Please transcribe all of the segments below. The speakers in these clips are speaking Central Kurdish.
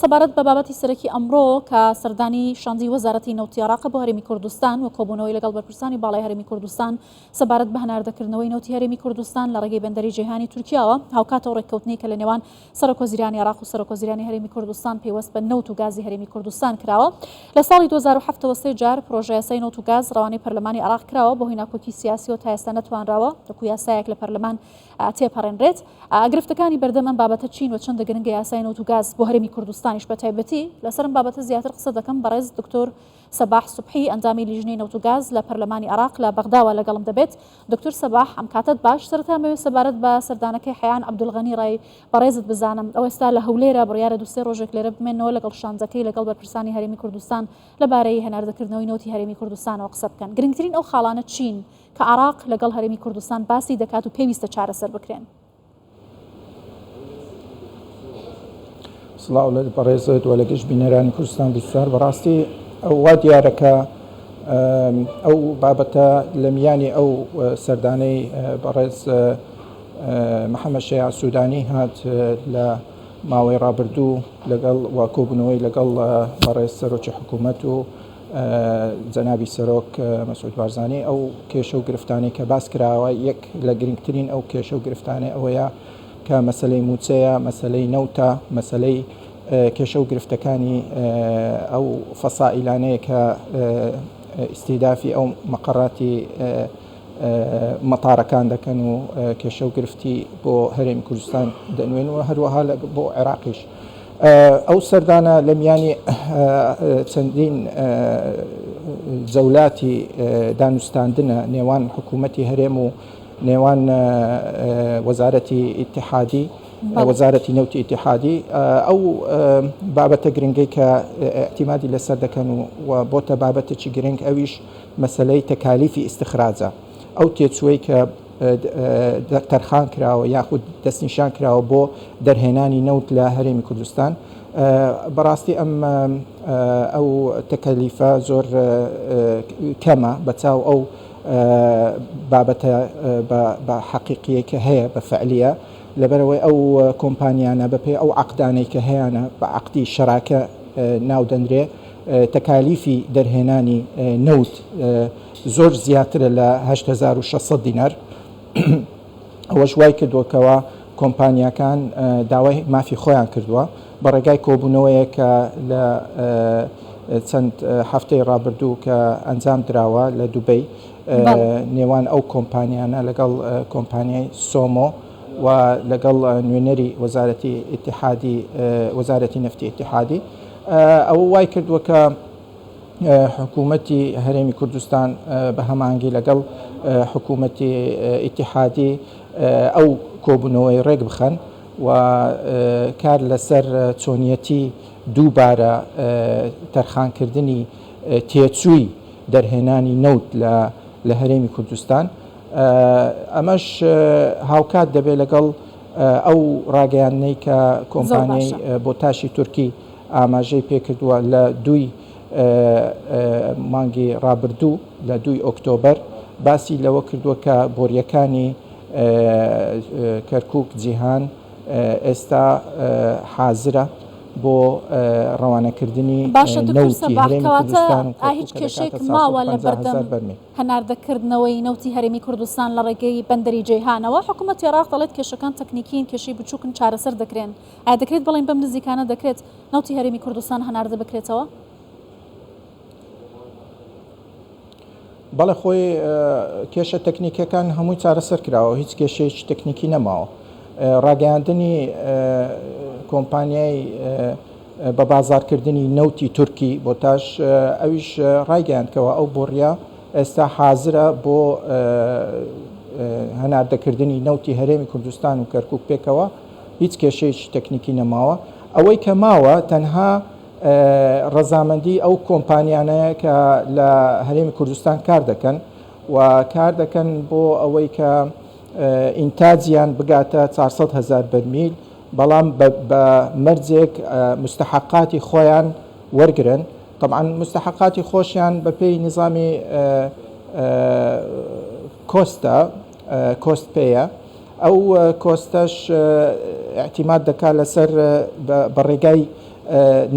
سەبارەت بە بابەتی سەرەکی ئەمڕۆ کە سەردانی شاندی وەزارەتی نەوتی عێراق بۆ هەرێمی کوردستان و کۆبوونەوەی لەگەڵ بەرپرسانی باڵای هەرێمی کوردستان سەبارەت بە هەناردەکردنەوەی نەوتی هەرێمی کوردستان لە ڕێگەی بەندەری جیهانی تورکیاوە هاوکاتە ڕێککەوتنی کە لە نێوان سەرۆکوەزیرانی عێراق و سەرۆکوەزیرانی هەرێمی کوردستان پێوەست بە نەوت و گازی هەرێمی کوردستان کراوە. لە ساڵی 2007 سێ جار پرۆژە یاسای نەوت و گاز ڕەوانەی پەرلەمانی عێراق کراوە بۆ هۆی ناکۆکی سیاسی و تا ئێستا نەتوانراوە وەکو یاسایەک لە پەرلەمان تێپەڕێنرێت. گرفتەکانی بەردەمان بابەتە چین و چەندە گرنگە یاسای نەوت و گاز بۆ هەرێمی کوردستانیش بە تایبەتی لەسەرم بابەتە زیاتر قسە دەکەم بەڕێز دکتۆر سەباح سوبحی ئەندامی لیژنەی نەوت و گاز لە پەرلەمانی عێراق لە بەغداوە لەگەڵم دەبێت. دکتۆر سەباح ئەم کاتت باش سەرەتا مەوێت سەبارەت بە سەردانەکەی حەیان عەبدولغەنی ڕای بەڕێزت بزانم ئەو ئێستا لە هەولێرە بڕیارە دووسێ ڕۆژێک لێرە بمێنەوە لەگەڵ شانزەکەی لەگەڵ بەرپرسانی هەرێمی کوردستان لەبارەی هەناردەکردنەوەی نەوتی هەرێمی کوردستانەوە قسە بکەن. گرنگترین ئەو خاڵانە چین کە عێراق لەگەڵ هەرێمی کوردستان باسی دەکات و پێویستە چارەسەر بکرێن. سڵاو لە بەڕێزت و لە گەشت بینەرانی کوردستان بیستوار بەڕاستی وا دیارەکە ئەو بابەتە لە میانی ئەو سەردانەی بەڕێز محەممەد شەیع سوودانی هات لە ماوەی ڕابردوو لەگەڵ واکۆبوونەوەی لەگەڵ بەڕێز سەرۆکی حکوومەت و جەنابی سەرۆک مەسعود بارزانی ئەو کێشە و گرفتانەی کە باس کراوە یەک لە گرنگترین ئەو کێشە و گرفتانەی ئەوەیە کە مەسلەی موچەیە مەسلەی نەوتە مەسلەی کێشە و گرفتەکانی ئەو فەسائیلانەیە کە ئیستیدافی ئەو مەقەڕاتی مەتارەکان دەکەن و کێشە و گرفتی بۆ هەرێمی کوردستان دەنوێن و هەروەها بۆ عێراقیش. ئەو سەردانە لە میانی چەندین جەولاتی دانوستاندنە نێوان حکوومەتی هەرێم و نێوان وەزارەتی ئیتیحادی وەزارەتی نەوتی ئیتیحادی ئەو بابەتە گرنگەی کە احتیمادی لەسەر دەکەن و بۆتە بابەتێکی گرنگ ئەویش مەسلەی تەکالیفی ئیستخراجە ئەو تێچووەی کە تەرخان کراوە یاخود دەستنیشان کراوە بۆ دەرهێنانی نەوت لە هەرێمی کوردستان. بەڕاستی ئەو تەکەلیفە زۆر کەمە بەچاو ئەو بابەتە بە حەقیقیە کە هەیە بە فعلیە لەبەرەوەی ئەو کۆمپانیانە بەپێ ئەو عەقدانەی کە هەیەە بە عەقدی شەراکە ناودەنرێ تەکالیفی دەرهێنانی نەوت زۆر زیاترە لە 8600 دینار. ئەوەش وای کردووەکەوە کۆمپانیەکان داوای مافی خۆیان کردووە بە ڕێگای کۆبوونەوەیە کە لە چەند هەفتەی ڕابردوو کە ئەنجام دراوە لە دووبەی نێوان ئەو کۆمپانیانە لەگەڵ کۆمپانیای سۆمۆ و لەگەڵ نوێنەری وەزارەتی ئیتیحادی وەزارەتی نەفتی ئیتیحادی ئەوە وای کردووە کە حکوومەتی هەرێمی کوردستان بە هەمانگی لەگەڵ حکوومەتی ئیتیحادی ئەو کۆبوونەوەی ڕێک بخەن و کار لەسەر چۆنیەتی دووبارە تەرخانکردنی تێچووی دەرهێنانی نەوت لە هەرێمی کوردستان. ئەمەش هاوکات دەبێت لەگەڵ ئەو ڕاگەیانەی کە کۆمپانیای بۆتاشی تورکی ئاماژەی پێکردووە لە 2 مانگی ڕابردوو لە 2 ئۆکتۆبەر باسی لەوە کردووە کە بۆریەکانی کەرکووک جیهان ئێستا حازرە بۆ ڕەوانەکردنی نەوتی هەرێمی کوردستان. هیچ کێشەیەک ماوە لە بەردەم هەناردەکردنەوەی نەوتی هەرێمی کوردستان لە ڕێگەی بەندەری جەیهانەوە حکوومەتی عێراق دەڵێت کێشەکان تەکنیکین کێشەی بچووکن چارەسەر دەکرێن. ئایا دەکرێت بڵێن بەم نزیکانە دەکرێت نەوتی هەرێمی کوردستان هەناردە بکرێتەوە؟ بەڵێ خۆی کێشە تەکنیکەکان هەمووی چارەسەر کراوە هیچ کێشەیەکی تەکنیکی نەماوە. ڕاگەیاندنی کۆمپانیای بە بازارکردنی نەوتی تورکی بۆتاش ئەویش ڕایگەیاندکەوە ئەو بۆڕیا ئێستا حازرە بۆ هەناردەکردنی نەوتی هەرێمی کوردستان و کەرکووک پێکەوە هیچ کێشەیەکی تەکنیکی نەماوە. ئەوەی کە ماوە تەنها ڕەزامەندی ئەو کۆمپانیانەیە کە لە هەرێمی کوردستان کار دەکەن و کار دەکەن بۆ ئەوەی کە ئینتاجیان بگاتە 400,000 بەرمیل بەڵام بە مەرجێک مستحقاتی خۆیان وەرگرن. طبعا مستحقاتی خۆشیان بە پێی نظامی کۆست پێیە ئەو کۆستەش احتیماد دەکات لەسەر بە ڕێگای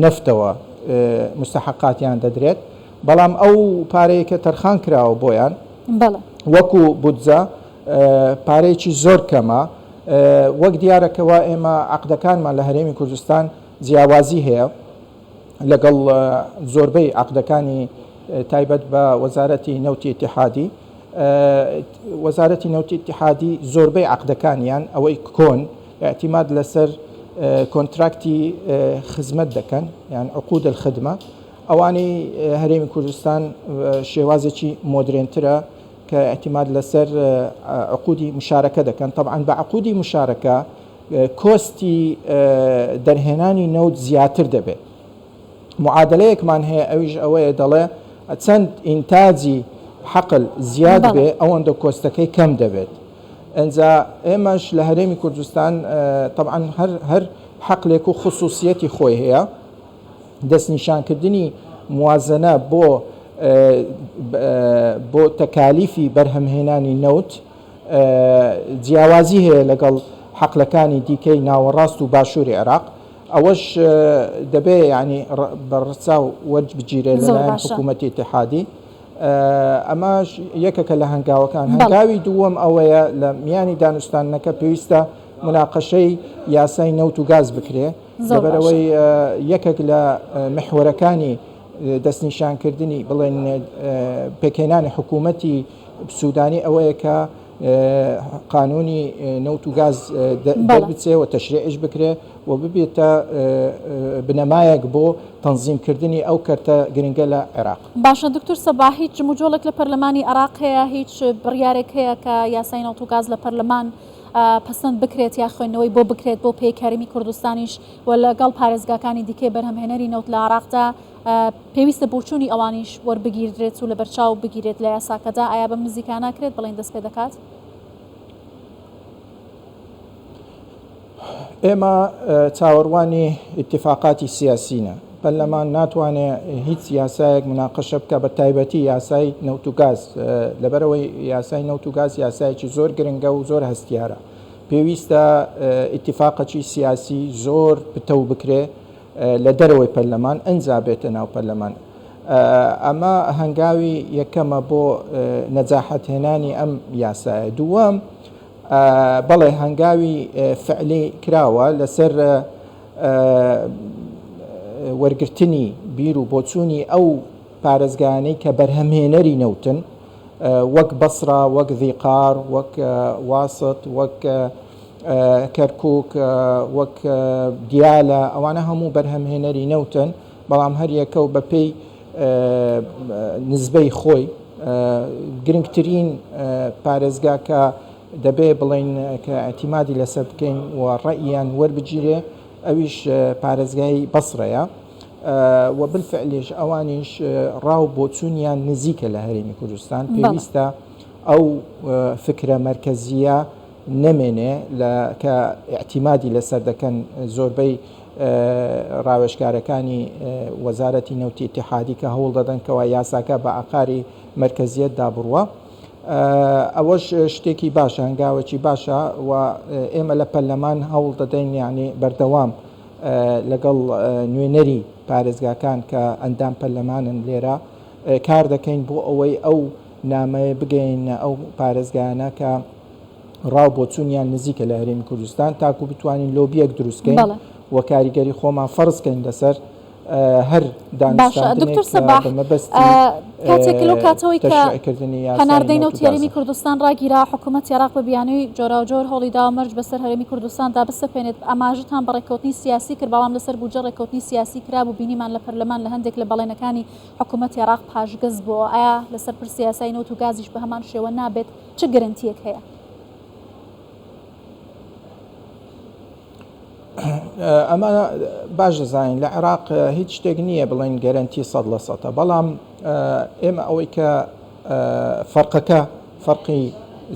نفتەوە مستحقاتیان دەدرێت بەڵام ئەو پارەیە کە تەرخان کراوە بۆیان وەکو بودجە پارەیەکی زۆر کەمە وەک دیارەکەەوە ئێمە عقدەکانمان لە هەرێمی کوردستان جیاوازی هەیە لەگەڵ زۆربەی عقدەکانی تایبەت بە وەزارەتی نەوتی ئیتیحادی وەزارەتی نەوتی ئیتیحادی زۆربەی عقدەکانیان ئەوەی کۆن اعتیماد لەسەر کۆنتراکتی خزمەت دەکەن یان عقود الخدمە ئەوانەی هەرێمی کوردستان شێوازێکی مۆدرێنترە کە اعتیماد لەسەر عقودی مشارەکە دەکەن طبعا بە عقودی مشارەکە کۆستی دەرهێنانی نەوت زیاتر دەبێت معادلەیەکمان هەیە ئەویش ئەوەیە دەڵێ چەند ئینتاجی حقل زیاد بێ ئەوەندە کۆستەکەی کەم دەبێت ئەنجا ئێمەش لە هەرێمی کوردستان طبعا هەر حقلێک و خصوصیەتی خۆی هەیە دەستنیشانکردنی موازنە بۆ تەکالیفی بەرهەمهێنانی نەوت جیاوازی هەیە لەگەڵ حقلەکانی دیکەی ناوەڕاست و باشووری عێراق ئەوەش دەبێ ینی بەڕچا و وەرج بگیرێت لەلایەن حکوومەتی ئیتیحادی ئەماش یەکەکە لە هەنگاوەکان هەنگاوی دووەم ئەوەیە لە میانی دانوستانەکە پێویستە مناقەشەی یاسای نەوت و گاز بکرێ لەبەرەوەی یەکێک لە محوەرەکانی دەستنیشانکردنی بڵێن پێکهێنانی حکوومەتی سوودانی ئەوەیە کە قانونی نەوت و گاز دەربچێ و تەشریعش بکرێ و ببێتە بنەمایەک بۆ تەنظیمکردنی ئەو کەرتە گرنگە لە عێراق. باشە دکتۆر سەباح هیچ جموجۆڵێک لە پەرلەمانی عێراق هەیە هیچ بڕیارێک هەیە کە یاسای نەوت و گاز لە پەرلەمان پسند بکرێت یا خوێندنەوەی بۆ بکرێت بۆ پێکەرمی کوردستانیش و لەگەڵ پارێزگاکانی دیکەی بەرهەمهێنەری نەوت لە عێراقدا پێویستە بۆچوونی ئەوانیش وەربگیردرێت و لە بەرچاو بگیرێت لە یاساکەدا ئایا بە نزیکانە کرێت بڵێن دەست پێ دەکات؟ ئێمە چاوەڕوانی اتفاقاتی سیاسینە پەرلەمان ناتوانێت هیچ یاسایەک مناقەشە بکە بە تایبەتی یاسای نەوت و گاز لەبەرەوەی یاسای نەوت و گاز یاسایەکی زۆر گرنگە و زۆر هەستیارە پێویستە اتفاقەکی سیاسی زۆر پتەو بکرێ لە دەرەوەی پەرلەمان ئەنجا بێتە ناو پەرلەمان ئەمە هەنگاوی یەکەمە بۆ نەجاحەت هێنانی ئەم یاسایە دووەم بەڵێ هەنگاوی فعلی کراوە لەسەر وەرگرتنی بیر و بۆچوونی ئەو پارێزگانەی کە بەرهەمهێنەری نەوتن وەک بەسرا وەک ذیقار وەک واسط وەک کەرکووک وەک دیالە ئەوانە هەموو بەرهەمهێنەری نەوتن بەڵام هەر یەکە و بەپێی نزبەی خۆی گرنگترین پارێزگا کە دەبێ بڵین کە اعتیمادی لەسەر بکەین و ڕەئیان وەربگیرێ ئەویش پارێزگای بەسڕەیە و بالفعلیش ئەوانیش ڕاو بۆچوونیان نزیکە لە هەرێمی کوردستان پێویستە ئەو فکرە مەرکەزیە نەمێنێ کە اعتیمادی لەسەر دەکەن زۆربەی ڕاوێژکارەکانی وەزارەتی نەوتی ئیتیحادی کە هەوڵ دەدەن کەوا یاساکە بە ئاقاری مەرکەزیەت دابڕوە ئەوەش شتێکی باشە هەنگاوێکی باشە و ئێمە لە پەرلەمان هەوڵ دەدەین یعنی بەردەوام لەگەڵ نوێنەری پارێزگاکان کە ئەندام پەرلەمانن لێرە کار دەکەین بۆ ئەوەی ئەو نامەیە بگەین ئەو پارێزگانە کە ڕاو بۆچوونیان نزیکە لە هەرێمی کوردستان تاکو بتوانین لۆبیەک دروستکەین و کاریگەری خۆمان فەرزکەین لەسەر هەر دکتۆر سەباح کاتێک لەو کاتەوەی کە هەناردەی نەوت هەرێمی کوردستان ڕاگیرا حکوومەت عێراق بە بیانووی جۆرا و جۆر هەوڵی داوە مەرج بەسەر هەرێمی کوردستاندا بسەپێنێت ئاماژتان بە ڕێککەوتنی سیاسی کرد بەڵام لەسەر بودجە ڕێککەوتنی سیاسی کرا بوو بینیمان لە پەرلەمان لە هەندێک لە بەڵێنەکانی حکوومەت عێراق پاشگەز بووە ئایا لەسەر پرسی یاسای نەوت و گازیش بە هەمان شێوە نابێت چه گەرنتیەک هەیە؟ ئەمە باش دەزانین لە عێراق هیچ شتێک نییە بڵێن گەرنتی 100% بەڵام ئێمە ئەوەی کە فەرقەکە فەرقی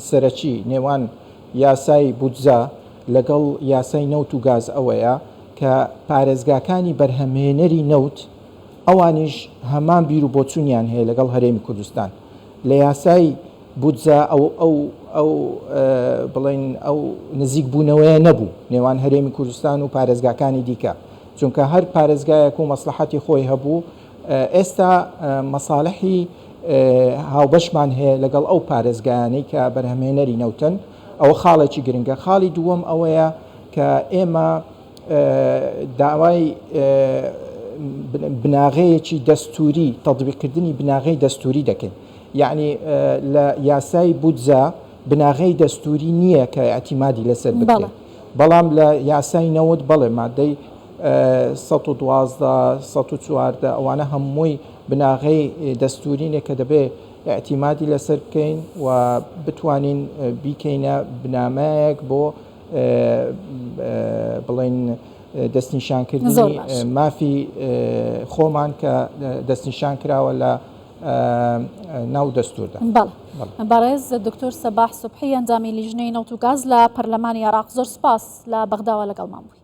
سەرەکی نێوان یاسای بودجە لەگەڵ یاسای نەوت و گاز ئەوەیە کە پارێزگاکانی بەرهەمهێنەری نەوت ئەوانیش هەمان بیر و بۆچوونیان هەیە لەگەڵ هەرێمی کوردستان لە یاسای بودجە ئەو بڵێن ئەو نزیک بوونەوەیە نەبوو نێوان هەرێمی کوردستان و پارێزگاکانی دیکە چونکە هەر پارێزگایەک و مەسلحەتی خۆی هەبوو ئێستا مەساڵحی هاوبەشمان هەیە لەگەڵ ئەو پارێزگایانەی کە بەرهەمهێنەری نەوتن ئەوە خاڵێکی گرنگە. خاڵی دووەم ئەوەیە کە ئێمە داوای بناغەیەکی دەستوری تەطبیقکردنی بناغەی دەستوری دەکەین. یعنی لە یاسای بودجە بناغەی دەستوری نییە کە ئەتیمادی لەسەر بکرێت، بەڵام لە یاسای نەوت بەڵێ مادەی 112 114 ئەوانە هەمووی بناغەی دەستورینێک کە دەبێت ئەتیمادی لەسەر بکەین و بتوانین بیکەینە بنامەیەک بۆ بڵێن دەستنیشانکردنی مافی خۆمان کە دەستنیشان کراوە لە ناو دەستوردا. بەڕێز دکتۆر سەباح سوبحی ئەنجامی لیژنەی نەوت و گاز لە پەرلەمانی عێراق، زۆر سپاس لە بەغداوە لەگەڵمان بووی.